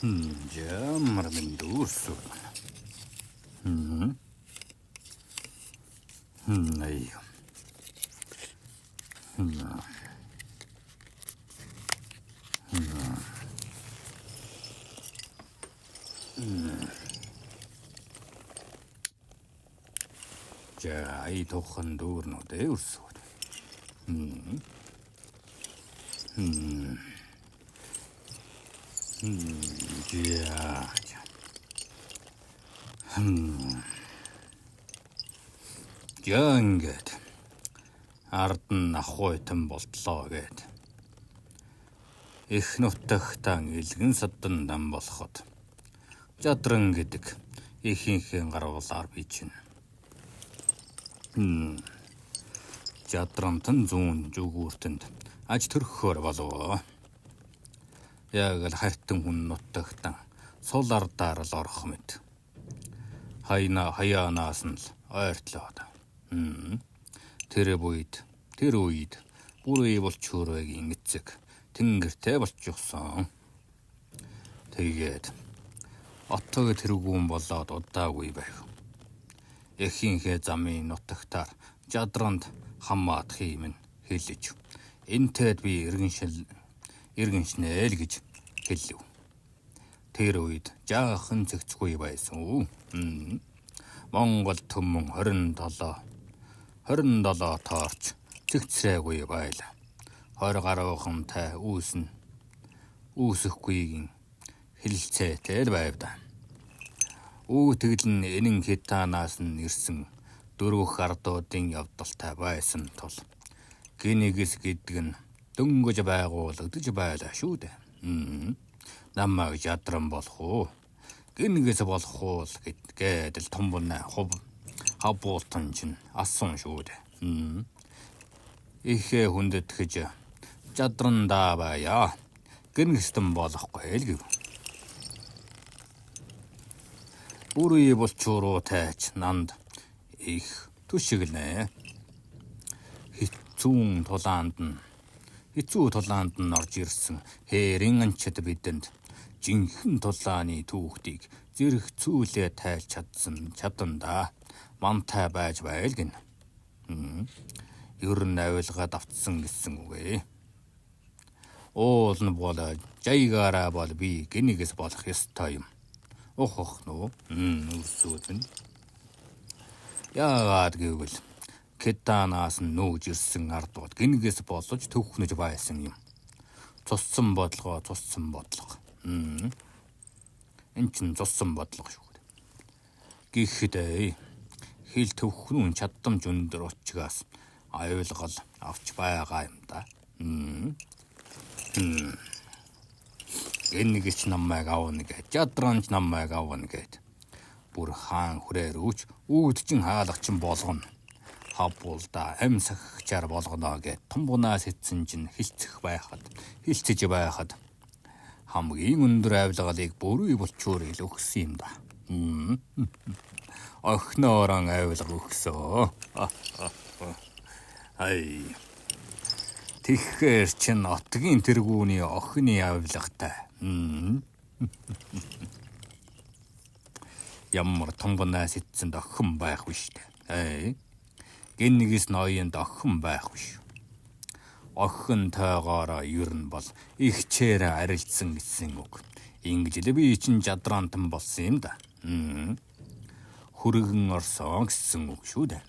Jammer min dursu. Nej. Ja, ei tochen dur no dursu. Ja. Ингээд ард нь ахуйтан болтлоо гэд. Их нутагтан илгэн садан дан болоход жадран гэдэг ихийнхээ гарвалаар би чинь. Жадрантан зүүн зүгүүртэнд аж төрхөөр болов. Яг л хартан хүн нутагтан сул ардаар л орох мэт. Хаяанаас нь л ойртлоод. Тэр үед бүрий болчуургийн эцэг тэнгэртэй болчихсон. Тэгээд оттог тэргүүн болоод удаагүй байв. Эхийнхээ замын нутагтаар жадранд хамаадах юм хэлж. Энтэд би иргэншнэ л гэж хэлв. Тэр үед жаахан зэгцгүй байсан. Монгол төмөн 27 тоорч зэгцрээгүй байла. 20 гаруйхантай үүсэхгүйгийн хэлэлцээтэй л байв да. Тэгл нь энэн хитаанаас нь ирсэн дөрвөх ардуудын явдалтай байсан тул гинигс гэдэг нь дөнгөж байгуулагдаж байлаа шүү дээ. Намайг жадран болох уу? Гинигс болох уу гэдэл томбонаа хавбуултан чинь асуун шүү дээ. Ихэ хүндэтгэж жадрандаа байя. Гинигстэн болохгүй л гэв. Бүрий болчууруу тайч нанд их түшиглэнэ. Хэцүү тулаанд нь орж ирсэн хэрийн анчид бидэнд жинхэнэ тулааны түүхтийг зэрэгцүүлээ тайлж чадандаа мантай байж байл гин. Ер нь авилгаад автсан гэсэн үгэ. Уул нь бол жайгаараа бол би гинигс болох ёстой юм. Ох нөө үрсүүдэн. Яагаад гэвэл Китаанаас нь нүүж ирсэн ардууд гинигс болж төвхнөж байсан юм. Цуссан бодлого. Энэ чинь цуссан бодлого шүү дээ. Гэхдээ хил төвхнүүн чадамж өндөр учраас аюулгал авч байгаа юм да. Гинигс намайг авна гэж, жадранч намайг авна гэж. Бүр хаан хүрээр үүч үүдчин хаалгачин болгоно. Хавбуулда амьсагчаар болгоно гэд томбунаас эцэн чинь хилцэж байхад хамгийн өндөр авилгалыг бүрий болчуур ил өгсөн юм да. Охноорон авилга өгсөө. Тэгэхээр чин отгийн тэргүүний охины авилгатай. Ямар томбонаас эцэнд охин байх биш дээ. Гинигс ноёнд охин байх биш. Охин тойгоороо ер нь бол ихчээр арилдсан гэсэн үг. Ингэж л би чинь жадрантан болсон юм да. Хүргэн орсон гэсэн үг шүү дээ.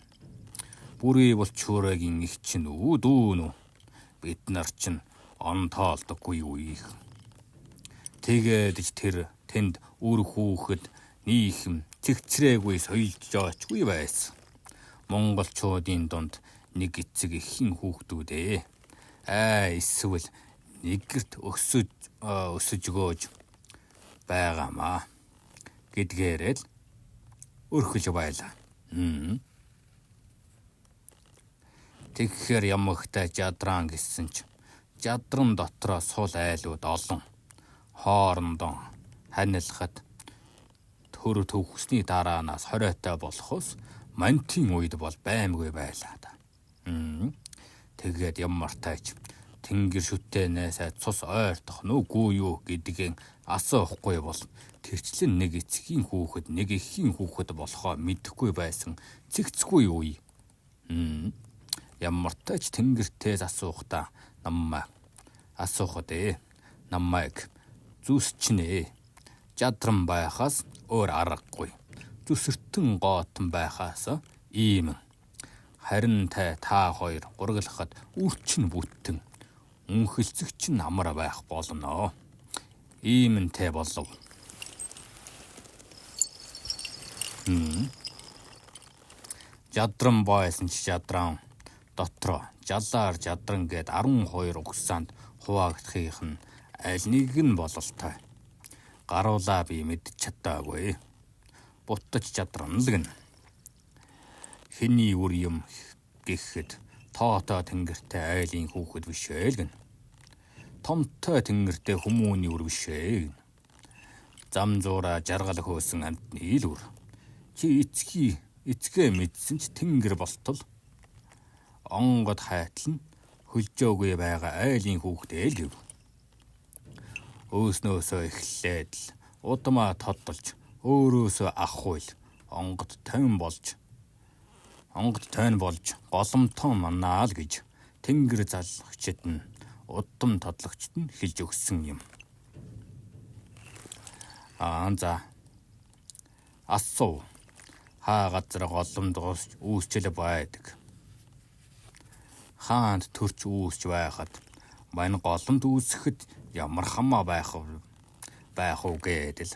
Бүрий болчуургийн их чинь дүүнү. Бид нар чинь он тоолдоггүй юу их. Тэгээд тэр тэнд үр хүүхэд нийхэм цэгцрээгүй соёлж жоочгүй байсан. Монголчуудын дунд нэг эцэг ихэн хүүхдүүдээ эсвэл нэгэрт өсөж өгөөж байгаамаа гэдгээрээ л өрхөж байлаа. Тэгэхээр ямагтай жадран гэсэн ч жадран дотроо сул айлууд олон. Хоорондоо ханилахад төр төвхсний дараанаас хориотой болохоос мантийн үед бол баймгүй байлаа да. Тэгээд ямар тайч тэнгэр шүтэнээсээ цус ойртох нүггүй юу гэдгийг асуухгүй бол тэрчлэн нэг эцгийн хүүхэд нэг эхийн хүүхэд болохоо мэдэхгүй байсан цэгцгүй үе. Ямар ч тач тэнгэртээс асуухтаа намайг зүсчнээ. Жадран байхаас өөр аргагүй. Зүсэртэн гоотон байхаас ийм. Харин та хоёр гургалахад үрчин бүттэн үнхэлцэгч амар байх болно. Ийм тэ болов. Жадран байсан ч жадран дотроо жалаар жадран гээд 12 угсаанд хуваагдахынх нь аль нэг нь бололтой. Гаруулаа би мэдж чадаагүй. Буттаж жадран л гэн. Хэний үр юм гэхэд тоотоо тэнгэртэй айлын хүүхэд бишээ л гэн. Томтой тэнгэртэй хүмүүний үр бишээ. Зам зуура жаргал хөөсөн амтны ил үр. Чи эцгээ мэдсэн ч тэнгэр болтол. Онгод хайтал нь хөлжөөгүй байгаа айлын хүүхдээ л гэв. Өөснөөсөө эхлээд л удмаа тодолж өөрөөсөө авахгүй л онгод тойн болж голомтоо манаал гэж тэнгэр залгчид нь удам тодлогчд нь хэлж өгсөн юм. За асуу хаа газар голомд үүсчил байдаг. Хаанд төрч үүсч байхад мань голомд үүсэхэд ямар хамаа байх уу гэдэл.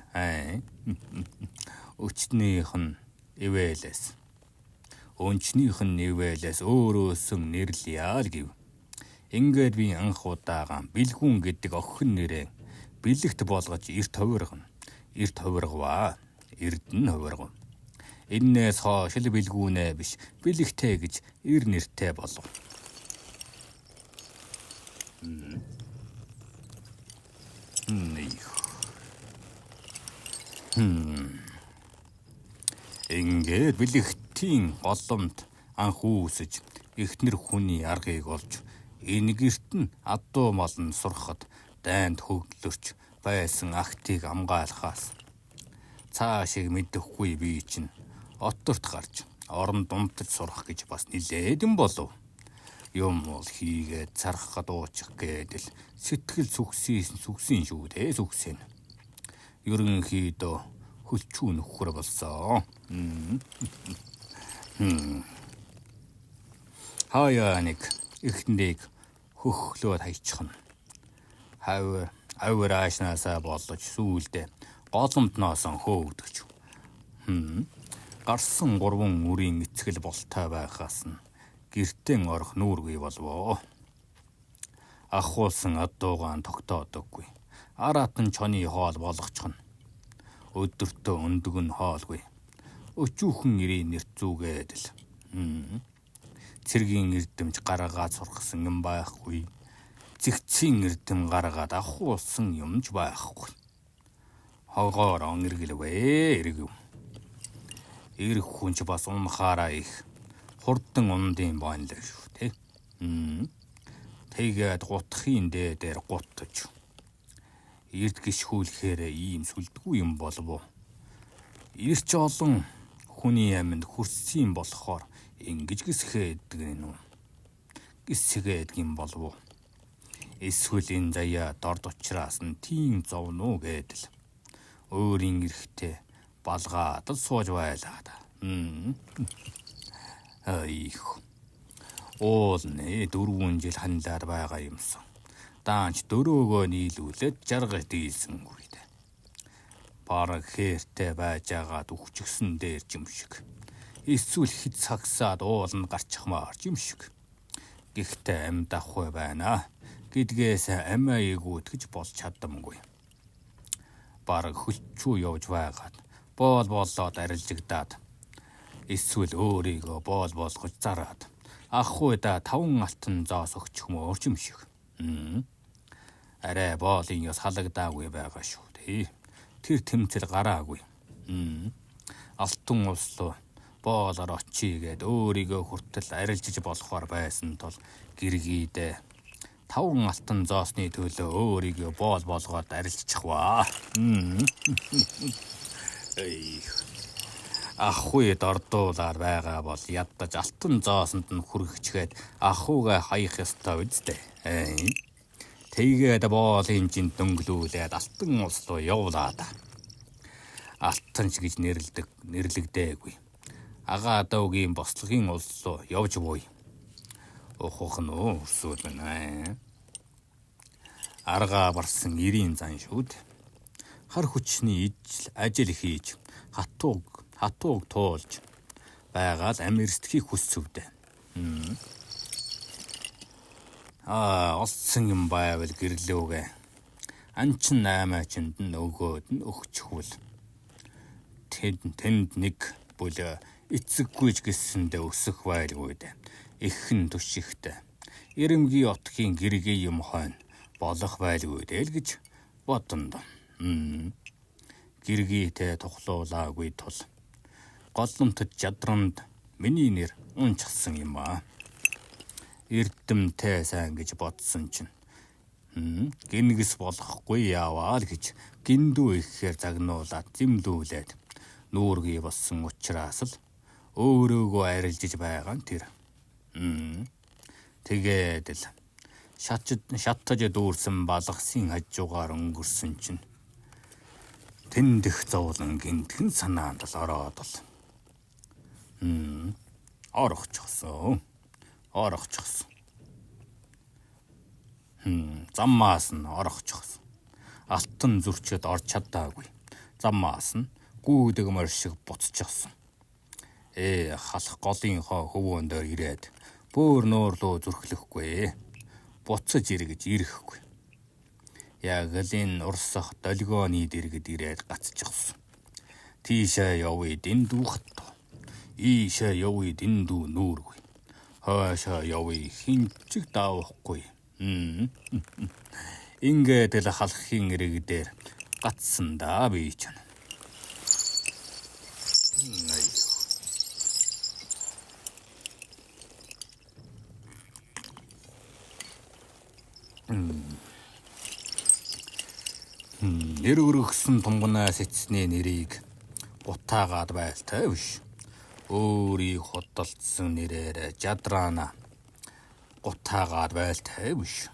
Өчтнийх нь ивэлээс. Өнчнийх нь ивэлээс өөрөөсөн нэрлэе л гэв. Ингээд би анх удаага бэлгүүн гэдэг охин нэрээ бэлэгт болгож эрт хувиргана. Эрт хувиргаваа. Эрдэн хувиргав. Эннээс хойш л бэлгүүнээ биш бэлэгтэй гэж эр нэртэй болов. Ингээд бэлэгтийн голомт анх үүсэж эхнэр хүний аргыг олж энэ гэрт нь адуу молн сурахад дайнд хөглөрч байсан ахтыг амгаалахаас цаашиг мэдэхгүй би чинь отторт гарч орон думтаж сурах гэж бас нилээдэн болов. Юм бол хийгээд цархад уучих гэдэл сэтгэл сүгсийн шүү дээ сүгсэн. Ерөнхийдөө хөлчүү нөхөр болсон. Хаяа нэг эхнийг хөхлөөд хайчихна. Авир аашнаасаа болож сүүлдээ голомтноос хөөгдөж. Гарсан 3 үрийн эцгэл болтой байхаас нь гэртэн орох нүүргүй болвоо. Ахуулсан адуугаан тогтоодоггүй. Аратан чоны хоол болгочихно. Өдөртөө өндөг нь хоолгүй. Өчүүхэн ирийн нэрт зүгээдэл. Цэргийн эрдэмж гаргаад сургасан юм байхгүй. Зэгцийн эрдэм гаргаад ахуулсан юмж байхгүй. Хогоор өнгөргэлвэ эргэв. Ирэх хүнч бас унахаараа их хурдан ундын боонлоо шүү те. Тэгээд гутхын дээр гутж. Эрд гიშгүүлэхээр ийм сүлдгүй юм болов. Ирч олон хүний аминд хүрсэн болохоор ингэж гисгээд гэнэ үү. Гисгээд юм болов. Эсвэл энэ заяа дорд учраас нь тийм зовно гэдэл. Өөрийн эрэхтэй балгаад л сууж байлаа да. Оолны 4 жил ханлаад байгаа юмсан. Даанч дөрөөгөө нийлүүлээд жаргаж дийлсэнгүй дээ. Бараг хээртэй байж агаад үхчихсэн дээр юм шиг. Эсвэл хит цагсаад ууланд гарчихмаар юм шиг. Гэхдээ амьд авахгүй байна гэдгээс амиа эгүүд гэж болж чадамгүй. Бараг хөлчүү явж байгаад боолоод арилжигдаад эсвэл өөрийгөө боол болгож зараад ахуйда 5 алтан зоос өгчих мөөрч юм шиг. Арай боолын ёс халагдаагүй байгаа шүү дээ. Тэр тэмцэл гараагүй. Алтан услуу боолоор очийгээд өөрийгөө хүртэл арилжиж болохоор байсан тул гэргийдээ 5 алтан зоосны төлөө өөрийгөө боол болгоод арилжчих ба. Ахуйд ордуулаар байгаа бол ядаж алтан зоосонд нь хүргэчгээд ахуугаа хаях ёстой үстэй. Тэгээд боолын жин дөнгөлүүлээд алтан улс руу явуулаад. Алтанч гэж нэрлэгдээгүй. Агаа даугийн бослогийн улс руу явж буй. Ухах нь өсвөл байна. Аргаа барсан 90 зан шүүд. Хар хүчний ажил хийж хатууг туулж байгаад Америкийг хүссвдэ. Олсон юм байвал гэрлүүгээ. Анчин 8-ачинд нь өгөөд нь өгчихвөл. Тэнд нэг бүлэ эцэггүйж гисэндээ өсөх байлгүй дээ. Ихэн түшигтэй. Ирэмгийн отгийн гэргийн юм хойно болох байлгүй дээ л гэж бодонд. Гэргийтэй тухлуулаагүй тул голомтод жадранд миний нэр унчсан юм аа. Эрдэмтэй сайн гэж бодсон чинь гингис болохгүй яваа л гэж гиндүү ихээр загнуулаад зэмлүүлээд нүүргий болсон учраас л өөрөөгөө арилжиж байгаа нь тэр. Тэгээд л шатаж дүүрсэн балгасын хажуугаар өнгөрсөн чинь тэндх зовлон гинтгэн санаанд л ороод л орохчихсон. Заммаас нь орохчихсон. Алтан зүрчэд орч чадаагүй. Заммаас нь гүйдэгмэр шиг буцчихсон. Халах голынхоо хөвөн дээр ирээд бөөр нуурлуу зүрхлэхгүй. Буцаж иргэж ирэхгүй. Яг л энэ урсах долгионы дэргэд ирээд гацчихсан. Тийшээ явъя дэндүү хатуу. Ийшээ явъя дэндүү нүүргүй. Хаашаа явъя хинчиг даавахгүй. Ингээд л халахын ирэг дээр гацсан даа би ч. Нэр өргөсөн тумганаас эцсний нэрийг гутаагаад байлтай биш. Өөрийг худалдсан нэрээр жадраана гутаагаад байлтай биш.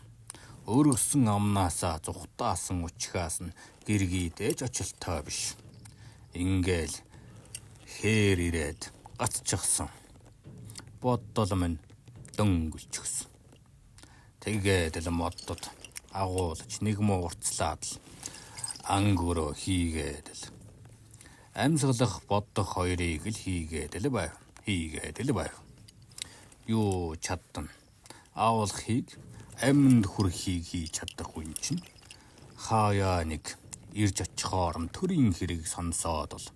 Өргөсөн амнаасаа зүхтаасан учхаас нь гэргийдэж очилтой биш. Ингээл хээр ирээд гацчихсан. Боддол минь дөнгөлчихсөн. Тэгээд л моддод агуулж нэг муу уртслаад л ангөрөө хийгээд л амьсгалах бодох хоёрыг л хийгээд л байв. Юу чадсан аавлахыг амьд хүрхийг хийж чадахгүй юм чинь хаяа нэг ирж очихоор нь төрийн хэрэг сонсоод л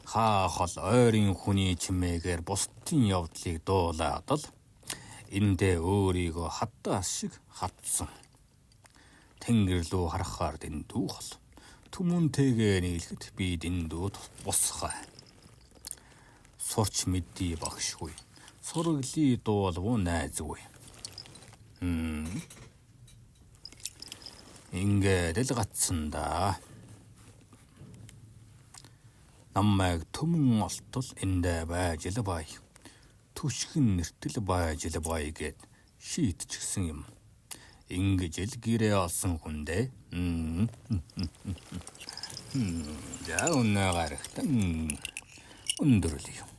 хаахал ойрын хүний чимээгээр бусдын явдлыг дуулаад л эндээ өөрийгөө хадаас шиг хатсан. Тэнгэр лүү харахаар дэндүү хол. Түмүнтэйгээ нийлэхэд би дэндүүд босхай. Сурч мэдий багшгүй. Сургали дуулвуу найзгүй. Ингээд л гацсан да. Намайг түмэн олтол эндээ байж л бай. Түшгэн нэртэл байж л бай гэд шийтчихсэн юм. Ингэж л гэрээ олсон хүндээ. За өнөө гарахтан өндөрлөе.